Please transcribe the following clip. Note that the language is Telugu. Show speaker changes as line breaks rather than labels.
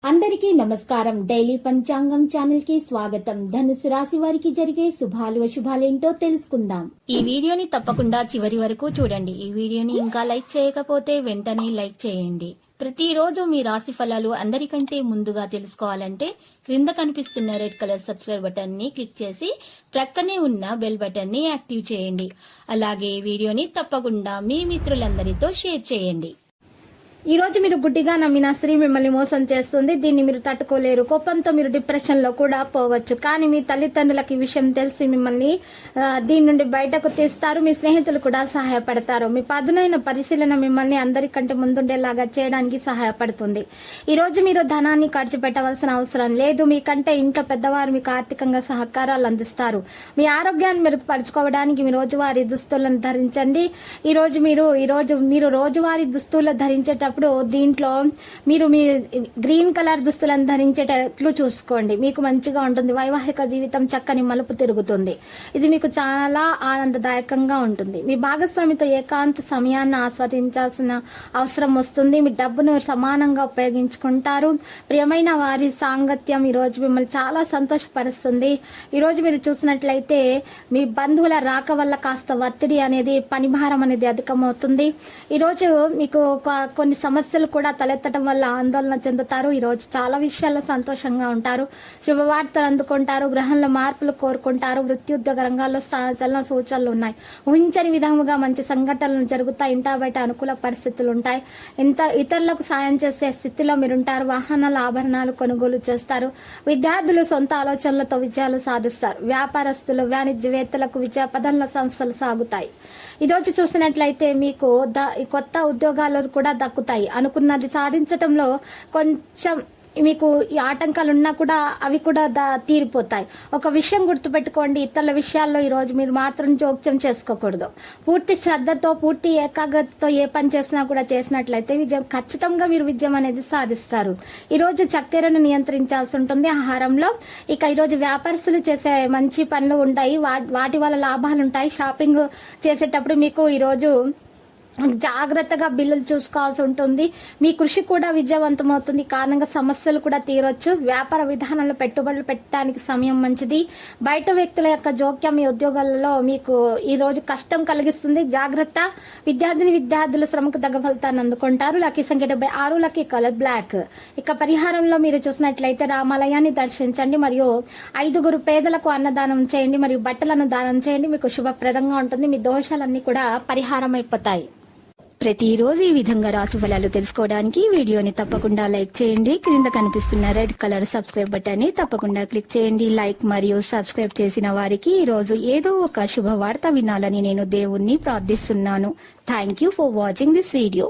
అందరికీ నమస్కారం. డైలీ పంచాంగం ఛానల్ కి స్వాగతం. ధనుసు రాశి వారికి జరిగే శుభాలు అశుభాలేంటో తెలుసుకుందాం. ఈ వీడియోని తప్పకుండా చివరి వరకు చూడండి. ఈ వీడియోని ఇంకా లైక్ చేయకపోతే వెంటనే లైక్ చేయండి. ప్రతిరోజు మీ రాశి ఫలాలు అందరికంటే ముందుగా తెలుసుకోవాలంటే క్రింద కనిపిస్తున్న రెడ్ కలర్ సబ్స్క్రైబ్ బటన్ ని క్లిక్ చేసి ప్రక్కనే ఉన్న బెల్ బటన్ ని యాక్టివ్ చేయండి. అలాగే వీడియోని తప్పకుండా మీ మిత్రులందరితో షేర్ చేయండి.
ఈ రోజు మీరు గుడ్డిగా నమ్మిన స్త్రీ మిమ్మల్ని మోసం చేస్తుంది. దీన్ని మీరు తట్టుకోలేరు. కోపంతో మీరు డిప్రెషన్ లో కూడా పోవచ్చు. కానీ మీ తల్లిదండ్రులకి ఈ విషయం తెలిసి మిమ్మల్ని దీని నుండి బయటకు తీస్తారు. మీ స్నేహితులు కూడా సహాయపడతారు. మీ పదునైన పరిశీలన మిమ్మల్ని అందరికంటే ముందుండేలాగా చేయడానికి సహాయపడుతుంది. ఈ రోజు మీరు ధనాన్ని ఖర్చు పెట్టవలసిన అవసరం లేదు. మీకంటే ఇంట్లో పెద్దవారు మీకు ఆర్థికంగా సహకారాలు అందిస్తారు. మీ ఆరోగ్యాన్ని మెరుగుపరచుకోవడానికి మీ రోజువారీ దుస్తులను ధరించండి. ఈ రోజు మీరు రోజువారీ దుస్తులు ధరించేటప్పుడు దీంట్లో మీరు మీ గ్రీన్ కలర్ దుస్తులను ధరించేటట్లు చూసుకోండి. మీకు మంచిగా ఉంటుంది. వైవాహిక జీవితం చక్కని మలుపు తిరుగుతుంది. ఇది మీకు చాలా ఆనందదాయకంగా ఉంటుంది. మీ భాగస్వామితో ఏకాంత సమయాన్ని ఆస్వాదించాల్సిన అవసరం వస్తుంది. మీ డబ్బును సమానంగా ఉపయోగించుకుంటారు. ప్రియమైన వారి సాంగత్యం ఈ రోజు మిమ్మల్ని చాలా సంతోషపరుస్తుంది. ఈ రోజు మీరు చూసినట్లయితే మీ బంధువుల రాక వల్ల కాస్త ఒత్తిడి అనేది, పనిభారం అనేది అధికమవుతుంది. ఈ రోజు మీకు కొన్ని సమస్యలు కూడా తలెత్తడం వల్ల ఆందోళన చెందుతారు. ఈ రోజు చాలా విషయాల్లో సంతోషంగా ఉంటారు. శుభవార్తలు అందుకుంటారు. గ్రహంలో మార్పులు కోరుకుంటారు. వృత్తి-ఉద్యోగ రంగాల్లో చలన సూచనలు ఉన్నాయి. ఊహించని విధంగా మంచి సంఘటనలు జరుగుతాయి. ఇంటా బయట అనుకూల పరిస్థితులు ఉంటాయి. ఇతరులకు సాయం చేసే స్థితిలో మీరుంటారు. వాహనాల ఆభరణాలు కొనుగోలు చేస్తారు. విద్యార్థులు సొంత ఆలోచనలతో విజయాలు సాధిస్తారు. వ్యాపారస్తులు, వాణిజ్యవేత్తలకు విజయ పదంలో సంస్థలు సాగుతాయి. ఈ రోజు చూసినట్లయితే మీకు కొత్త ఉద్యోగాలు కూడా దక్కుతాయి. అనుకున్నది సాధించటంలో కొంచెం మీకు ఈ ఆటంకాలు ఉన్నా కూడా అవి కూడా తీరిపోతాయి. ఒక విషయం గుర్తుపెట్టుకోండి, ఇతరుల విషయాల్లో ఈ రోజు మీరు మాత్రం జోక్యం చేసుకోకూడదు. పూర్తి శ్రద్ధతో, పూర్తి ఏకాగ్రతతో ఏ పని చేసినా కూడా చేసినట్లయితే ఖచ్చితంగా మీరు విజయం అనేది సాధిస్తారు. ఈ రోజు చక్కెరను నియంత్రించాల్సి ఉంటుంది ఆహారంలో. ఇక ఈ రోజు వ్యాపారస్తులు చేసే మంచి పనులు ఉంటాయి. వాటి వల్ల లాభాలు ఉంటాయి. షాపింగ్ చేసేటప్పుడు మీకు ఈ రోజు జాగ్రత్తగా బిల్లులు చూసుకోవాల్సి ఉంటుంది. మీ కృషి కూడా విజయవంతమవుతుంది. కారణంగా సమస్యలు కూడా తీరొచ్చు. వ్యాపార విధానంలో పెట్టుబడులు పెట్టడానికి సమయం మంచిది. బయట వ్యక్తుల యొక్క జోక్యం మీ ఉద్యోగాలలో మీకు ఈ రోజు కష్టం కలిగిస్తుంది. జాగ్రత్త. విద్యార్థులు శ్రమకు తగ్గ ఫలితాన్ని అందుకుంటారు. లక్కీ సంఖ్య 76, లక్కీ కలర్ బ్లాక్. ఇక పరిహారంలో మీరు చూసినట్లయితే రామాలయాన్ని దర్శించండి మరియు 5 పేదలకు అన్నదానం చేయండి మరియు బట్టలను దానం చేయండి. మీకు శుభప్రదంగా ఉంటుంది. మీ దోషాలన్నీ కూడా పరిహారం అయిపోతాయి. ప్రతిరోజు ఈ విధంగా రాశి ఫలాలు తెలుసుకోవడానికి వీడియోని తప్పకుండా లైక్ చేయండి. క్రింద కనిపిస్తున్న రెడ్ కలర్ సబ్స్క్రైబ్ బటన్ ని తప్పకుండా క్లిక్ చేయండి. లైక్ మరియు సబ్స్క్రైబ్ చేసిన వారికి ఈ రోజు ఏదో ఒక శుభవార్త వినాలని నేను దేవుణ్ణి ప్రార్థిస్తున్నాను. Thank you for watching this video.